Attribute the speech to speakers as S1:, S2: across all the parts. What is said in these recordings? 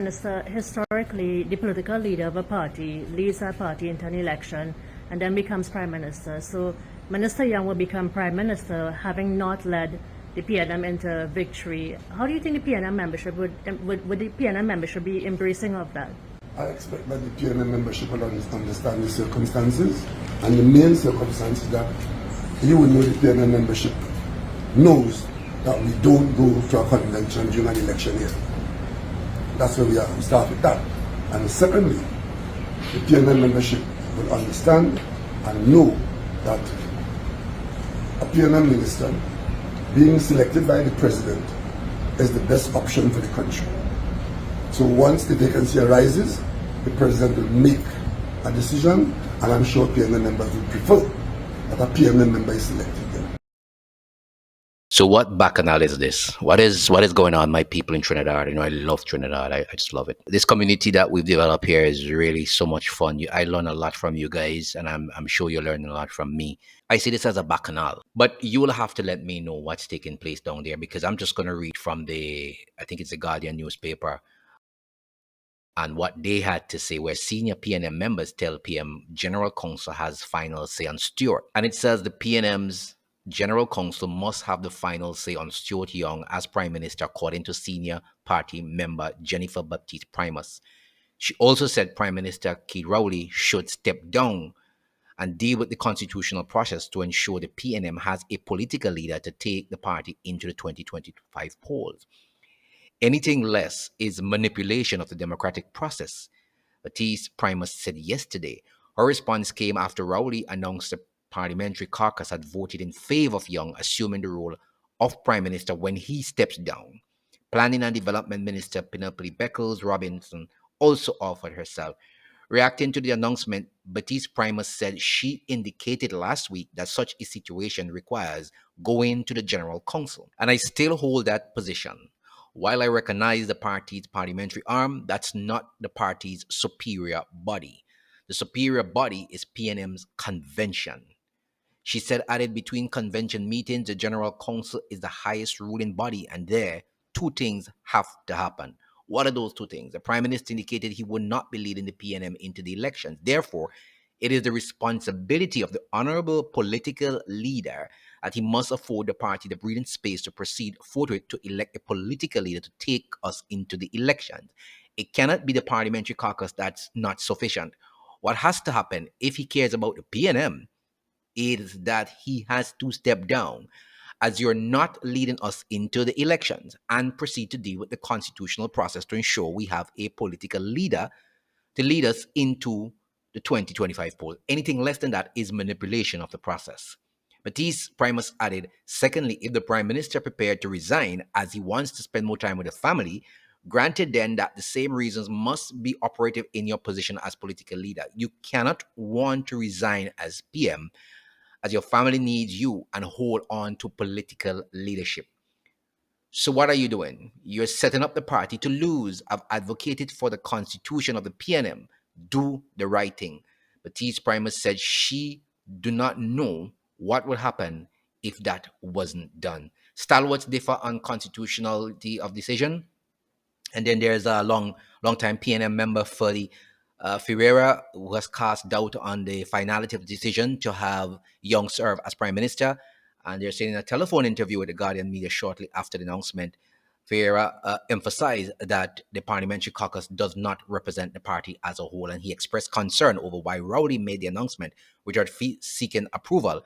S1: Minister, historically, the political leader of a party leads that party into an election and then becomes prime minister. So Minister Young will become prime minister having not led the PNM into victory. How do you think the PNM membership would the PNM membership be embracing of that?
S2: I expect that the PNM membership will understand the circumstances, and the main circumstance is that you will know the PNM membership knows that we don't go to a convention during an election year. That's where we are. We start with that. And secondly, the PNM membership will understand and know that a PNM minister being selected by the president is the best option for the country. So once the vacancy arises, the president will make a decision, and I'm sure PNM members will prefer that a PNM member is selected.
S3: So what Bacchanal is this? What is going on, my people in Trinidad? I love Trinidad. I just love it. This community that we've developed here is really so much fun. I learn a lot from you guys, and I'm sure you're learning a lot from me. I see this as a Bacchanal, but you will have to let me know what's taking place down there, because I'm just going to read from I think it's the Guardian newspaper, and what they had to say, where senior PNM members tell PM General Counsel has final say on Stewart. And it says the PNM's General Counsel must have the final say on Stuart Young as Prime Minister, according to senior party member Jennifer Baptiste Primus. She also said Prime Minister Keith Rowley should step down and deal with the constitutional process to ensure the PNM has a political leader to take the party into the 2025 polls. Anything less is manipulation of the democratic process, Baptiste Primus said yesterday. Her response came after Rowley announced the parliamentary caucus had voted in favor of Young assuming the role of Prime Minister when he steps down. Planning and Development Minister Penelope Beckles-Robinson also offered herself. Reacting to the announcement, Baptiste Primus said she indicated last week that such a situation requires going to the General Counsel. And I still hold that position. While I recognize the party's parliamentary arm, that's not the party's superior body. The superior body is PNM's convention. She said, added, between convention meetings, the General Counsel is the highest ruling body, and there, two things have to happen. What are those two things? The Prime Minister indicated he would not be leading the PNM into the elections. Therefore, it is the responsibility of the honorable political leader that he must afford the party the breathing space to proceed forthwith to elect a political leader to take us into the elections. It cannot be the parliamentary caucus that's not sufficient. What has to happen, if he cares about the PNM, is that he has to step down, as you're not leading us into the elections, and proceed to deal with the constitutional process to ensure we have a political leader to lead us into the 2025 poll. Anything less than that is manipulation of the process. Baptiste Primus added, secondly, if the Prime Minister prepared to resign as he wants to spend more time with the family, granted then that the same reasons must be operative in your position as political leader. You cannot want to resign as PM as your family needs you and hold on to political leadership. So what are you doing? You're setting up the party to lose. I've advocated for the constitution of the PNM. Do the right thing. Baptiste Primus said she do not know what would happen if that wasn't done. Stalwarts differ on constitutionality of decision. And then there's a long-time PNM member for the Ferreira, who has cast doubt on the finality of the decision to have Young serve as Prime Minister. And they're saying in a telephone interview with the Guardian media shortly after the announcement, Ferreira emphasized that the parliamentary caucus does not represent the party as a whole, and he expressed concern over why Rowley made the announcement without seeking approval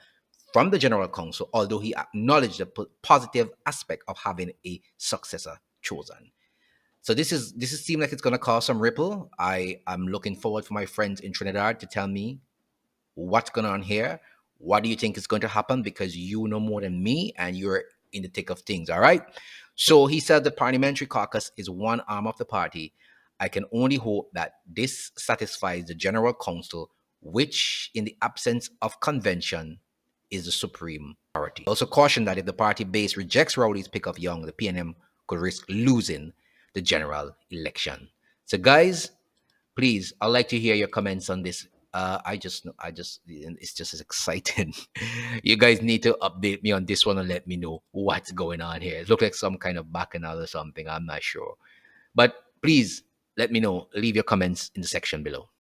S3: from the General Counsel, although he acknowledged the positive aspect of having a successor chosen. So this seems like it's going to cause some ripple. I am looking forward for my friends in Trinidad to tell me what's going on here. What do you think is going to happen? Because you know more than me and you're in the thick of things, all right? So he said the parliamentary caucus is one arm of the party. I can only hope that this satisfies the General Counsel, which, in the absence of convention, is the supreme authority. Also cautioned that if the party base rejects Rowley's pick of Young, the PNM could risk losing the general election. So guys, please, I'd like to hear your comments on this. It's just as exciting. You guys need to update me on this one and let me know what's going on here. It looks like some kind of bacchanal or something. I'm not sure. But please Let me know. Leave your comments in the section below.